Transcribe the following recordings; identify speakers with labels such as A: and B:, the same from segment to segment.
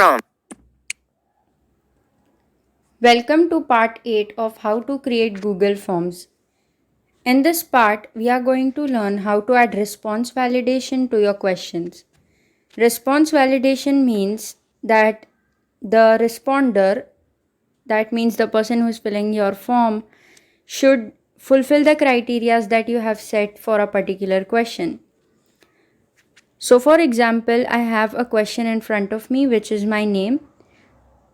A: Chrome.
B: Welcome to part 8 of how to create Google Forms. In this part, we are going to learn how to add response validation to your questions. Response validation means that the responder, that means the person who is filling your form, should fulfill the criteria that you have set for a particular question. So, for example, I have a question in front of me which is my name.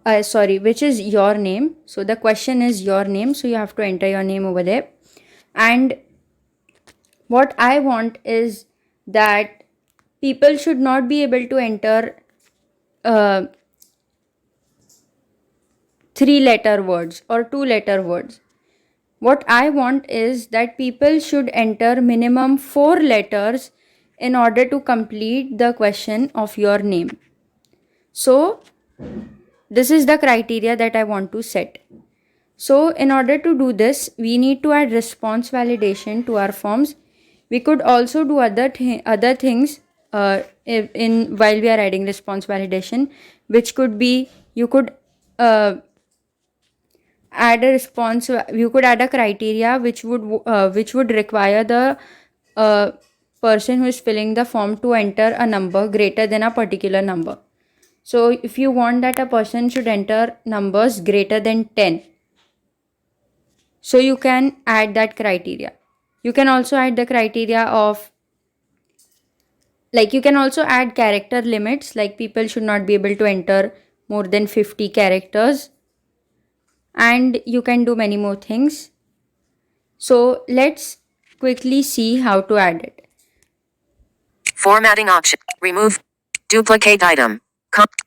B: Which is your name. So the question is your name, so you have to enter your name over there. And what I want is that people should not be able to enter uh, 3-letter words or 2-letter words. What I want is that people should enter minimum 4 letters in order to complete the question of your name. So this is the criteria that I want to set. So in order to do this, we need to add response validation to our forms. We could also do other things in while we are adding response validation, which could be you could add a response. You could add a criteria which would require the uh, person who is filling the form to enter a number greater than a particular number. So if you want that a person should enter numbers greater than 10, so you can add that criteria. You can also add the criteria of, like, you can also add character limits, like people should not be able to enter more than 50 characters, and you can do many more things. So let's quickly see how to add it.
A: Formatting option. Remove. Duplicate item.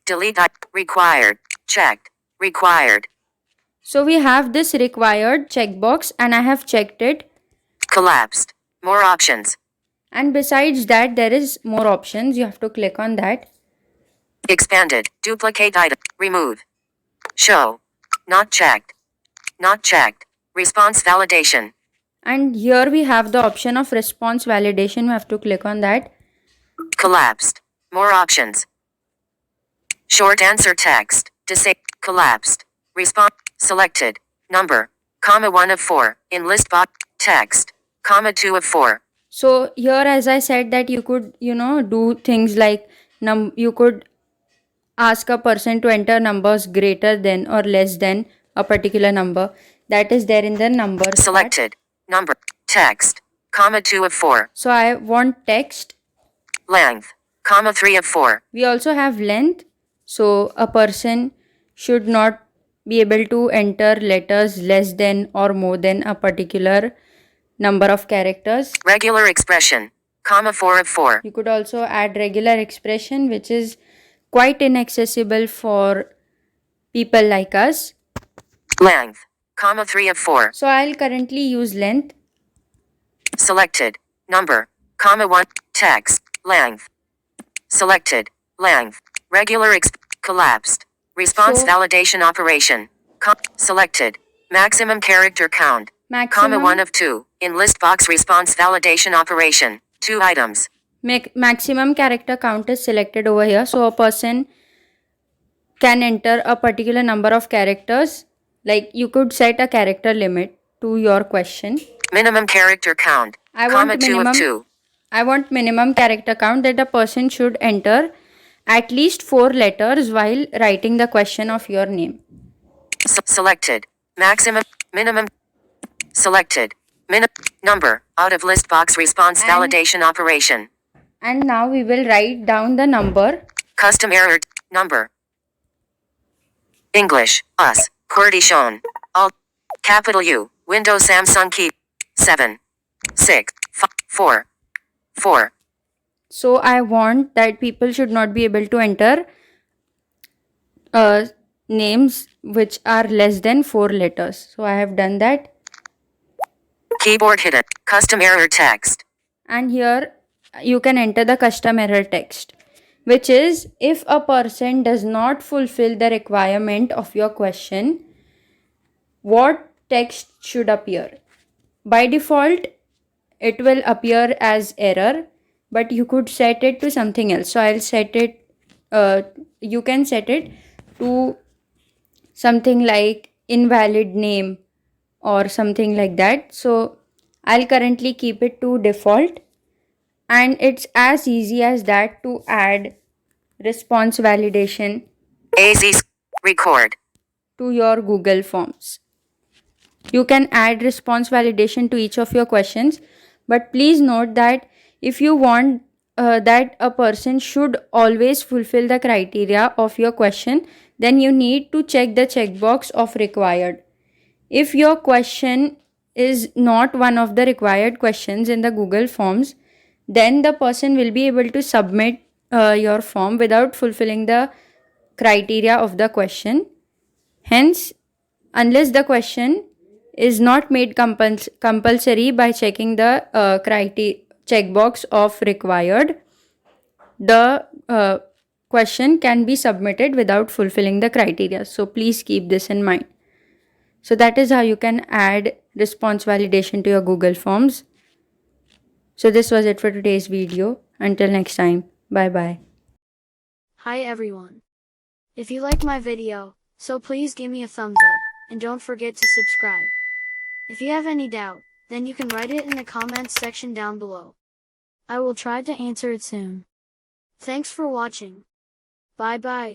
A: Delete. Required. Checked. Required.
B: So we have this required checkbox and I have checked it.
A: Collapsed. More options.
B: And besides that, there is more options. You have to click on that.
A: Expanded. Duplicate item. Remove. Show. Not checked. Not checked. Response validation.
B: And here we have the option of response validation. We have to click on that.
A: Collapsed. More options. Short answer text. Collapsed. Response. Selected. Number. Comma 1 of 4. In list box. Text. Comma 2 of 4.
B: So here, as I said, that you could, do things like you could ask a person to enter numbers greater than or less than a particular number that is there in the number.
A: Selected. Number. Text. Comma 2 of 4.
B: So I want text.
A: Length. Comma 3 of 4.
B: We also have length. So a person should not be able to enter letters less than or more than a particular number of characters.
A: Regular expression. Comma 4 of 4.
B: You could also add regular expression, which is quite inaccessible for people like us.
A: Length. Comma 3 of 4.
B: So I'll currently use length.
A: Selected. Number. Comma 1. Text. Length. Selected. Length. Regular collapsed. Response validation operation. Selected. Maximum character count. Comma 1 of 2. In list box response validation operation. 2 items.
B: Maximum character count is selected over here. So a person can enter a particular number of characters. Like you could set a character limit to your question.
A: Minimum character count. I
B: want minimum character count that a person should enter at least 4 letters while writing the question of your name.
A: Selected. Maximum. Minimum. Selected. Number. Out of list box response validation operation.
B: And now we will write down the number.
A: Custom error. Number. English. Us. QWERTY shown. Alt. Capital U. Windows Samsung key. 7. 6. 5, 4. 4.
B: So I want that people should not be able to enter names which are less than 4 letters. So I have done that.
A: Keyboard hidden. Custom error text.
B: And here you can enter the custom error text, which is if a person does not fulfill the requirement of your question, what text should appear. By default, it will appear as error, but you could set it to something else. So I'll set it you can set it to something like invalid name or something like that. So I'll currently keep it to default, and it's as easy as that to add response validation
A: AZ. Record.
B: to your Google Forms. You can add response validation to each of your questions, but please note that if you want that a person should always fulfill the criteria of your question, then you need to check the checkbox of required. If your question is not one of the required questions in the Google Forms, then the person will be able to submit your form without fulfilling the criteria of the question. Hence, unless the question is not made compulsory by checking the checkbox of required, the question can be submitted without fulfilling the criteria. So please keep this in mind. So that is how you can add response validation to your Google Forms. So this was it for today's video. Until next time, bye bye.
C: Hi everyone. If you like my video, so please give me a thumbs up, and don't forget to subscribe. If you have any doubt, then you can write it in the comments section down below. I will try to answer it soon. Thanks for watching. Bye bye.